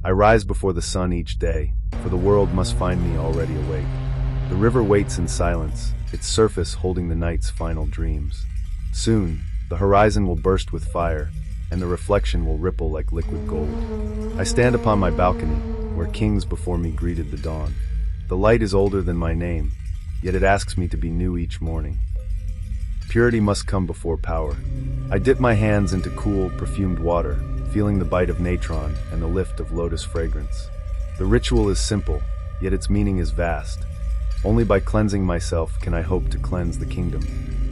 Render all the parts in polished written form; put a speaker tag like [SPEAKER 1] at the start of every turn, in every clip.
[SPEAKER 1] I rise before the sun each day, for the world must find me already awake. The river waits in silence, its surface holding the night's final dreams. Soon, the horizon will burst with fire, and the reflection will ripple like liquid gold. I stand upon my balcony, where kings before me greeted the dawn. The light is older than my name, yet it asks me to be new each morning. Purity must come before power. I dip my hands into cool, perfumed water, feeling the bite of natron and the lift of lotus fragrance. The ritual is simple, yet its meaning is vast. Only by cleansing myself can I hope to cleanse the kingdom.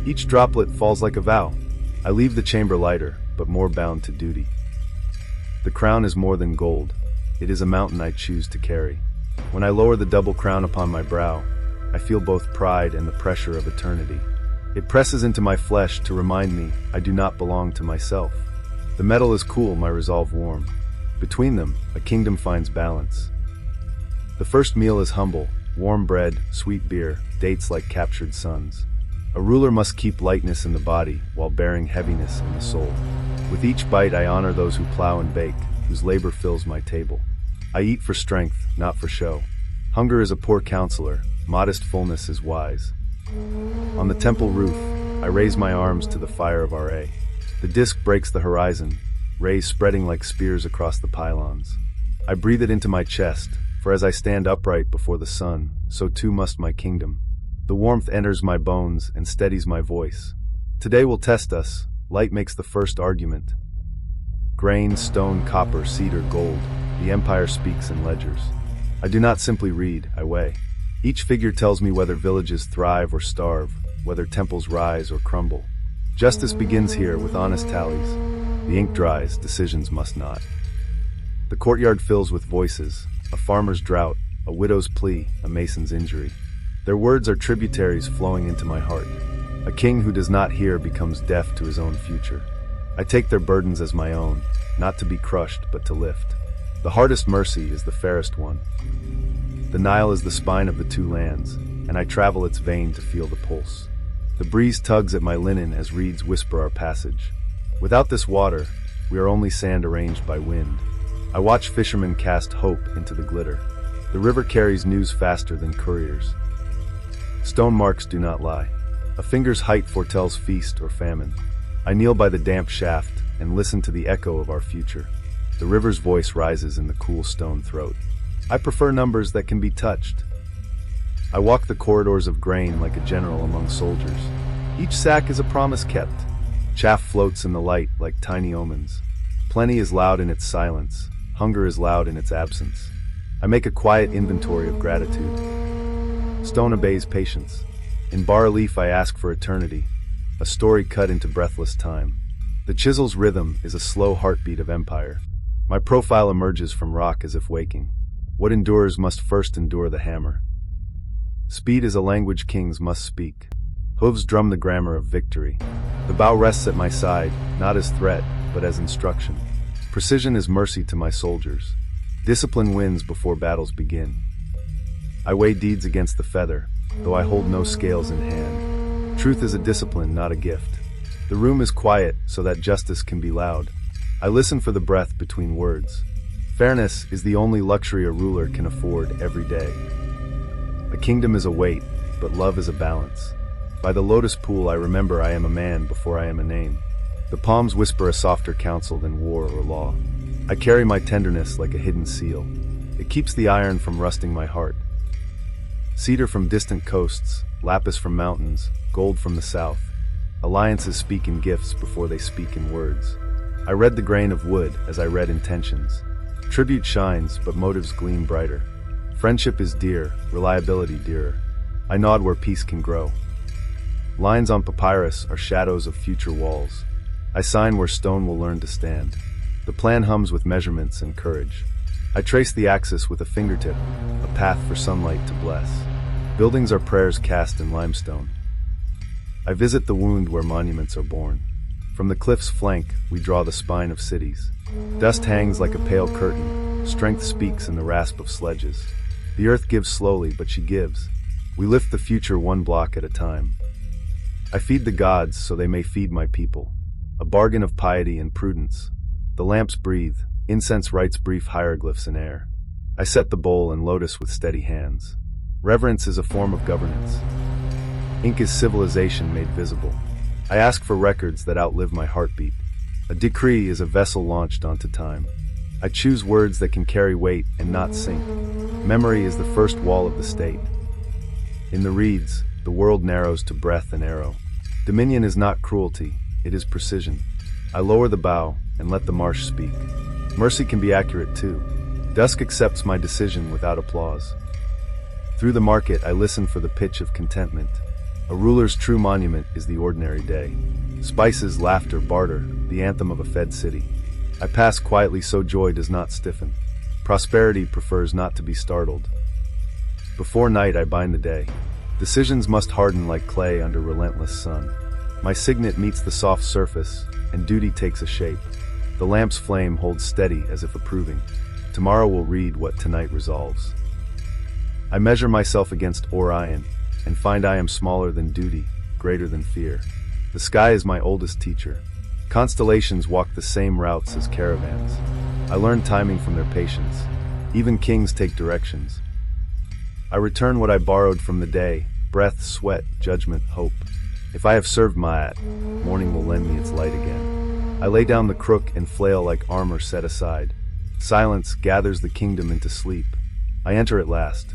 [SPEAKER 1] Each droplet falls like a vow. I leave the chamber lighter, but more bound to duty. The crown is more than gold. It is a mountain I choose to carry. When I lower the double crown upon my brow, I feel both pride and the pressure of eternity. It presses into my flesh to remind me I do not belong to myself. The metal is cool, my resolve warm. Between them, a kingdom finds balance. The first meal is humble, warm bread, sweet beer, dates like captured suns. A ruler must keep lightness in the body while bearing heaviness in the soul. With each bite I honor those who plow and bake, whose labor fills my table. I eat for strength, not for show. Hunger is a poor counselor, modest fullness is wise. On the temple roof, I raise my arms to the fire of Ra. The disk breaks the horizon, rays spreading like spears across the pylons. I breathe it into my chest, for as I stand upright before the sun, so too must my kingdom. The warmth enters my bones and steadies my voice. Today will test us. Light makes the first argument. Grain, stone, copper, cedar, gold. The empire speaks in ledgers. I do not simply read, I weigh. Each figure tells me whether villages thrive or starve, whether temples rise or crumble. Justice begins here with honest tallies. The ink dries, decisions must not. The courtyard fills with voices, a farmer's drought, a widow's plea, a mason's injury. Their words are tributaries flowing into my heart. A king who does not hear becomes deaf to his own future. I take their burdens as my own, not to be crushed but to lift. The hardest mercy is the fairest one. The Nile is the spine of the two lands, and I travel its vein to feel the pulse. The breeze tugs at my linen as reeds whisper our passage. Without this water, we are only sand arranged by wind. I watch fishermen cast hope into the glitter. The river carries news faster than couriers. Stone marks do not lie. A finger's height foretells feast or famine. I kneel by the damp shaft and listen to the echo of our future. The river's voice rises in the cool stone throat. I prefer numbers that can be touched. I walk the corridors of grain like a general among soldiers. Each sack is a promise kept. Chaff floats in the light like tiny omens. Plenty is loud in its silence. Hunger is loud in its absence. I make a quiet inventory of gratitude. Stone obeys patience. In bas-relief I ask for eternity, a story cut into breathless time. The chisel's rhythm is a slow heartbeat of empire. My profile emerges from rock as if waking. What endures must first endure the hammer. Speed is a language kings must speak. Hooves drum the grammar of victory. The bow rests at my side, not as threat, but as instruction. Precision is mercy to my soldiers. Discipline wins before battles begin. I weigh deeds against the feather, though I hold no scales in hand. Truth is a discipline, not a gift. The room is quiet so that justice can be loud. I listen for the breath between words. Fairness is the only luxury a ruler can afford every day. A kingdom is a weight, but love is a balance. By the lotus pool I remember I am a man before I am a name. The palms whisper a softer counsel than war or law. I carry my tenderness like a hidden seal. It keeps the iron from rusting my heart. Cedar from distant coasts, lapis from mountains, gold from the south. Alliances speak in gifts before they speak in words. I read the grain of wood as I read intentions. Tribute shines, but motives gleam brighter. Friendship is dear, reliability dearer. I nod where peace can grow. Lines on papyrus are shadows of future walls. I sign where stone will learn to stand. The plan hums with measurements and courage. I trace the axis with a fingertip, a path for sunlight to bless. Buildings are prayers cast in limestone. I visit the wound where monuments are born. From the cliff's flank, we draw the spine of cities. Dust hangs like a pale curtain. Strength speaks in the rasp of sledges. The earth gives slowly, but she gives. We lift the future one block at a time. I feed the gods so they may feed my people. A bargain of piety and prudence. The lamps breathe, Incense writes brief hieroglyphs in air. I set the bowl and lotus with steady hands. Reverence is a form of governance. Ink is civilization made visible. I ask for records that outlive my heartbeat. A decree is a vessel launched onto time. I choose words that can carry weight and not sink. Memory is the first wall of the state. In the reeds, the world narrows to breath and arrow. Dominion is not cruelty, it is precision. I lower the bow and let the marsh speak. Mercy can be accurate too. Dusk accepts my decision without applause. Through the market, I listen for the pitch of contentment. A ruler's true monument is the ordinary day. Spices, laughter, barter, the anthem of a fed city. I pass quietly so joy does not stiffen. Prosperity prefers not to be startled. Before night I bind the day. Decisions must harden like clay under relentless sun. My signet meets the soft surface, and duty takes a shape. The lamp's flame holds steady as if approving. Tomorrow will read what tonight resolves. I measure myself against Orion, and find I am smaller than duty, greater than fear. The sky is my oldest teacher. Constellations walk the same routes as caravans. I learn timing from their patience. Even kings take directions. I return what I borrowed from the day: breath, sweat, judgment, hope. If I have served Ma'at, morning will lend me its light again. I lay down the crook and flail like armor set aside. Silence gathers the kingdom into sleep. I enter at last.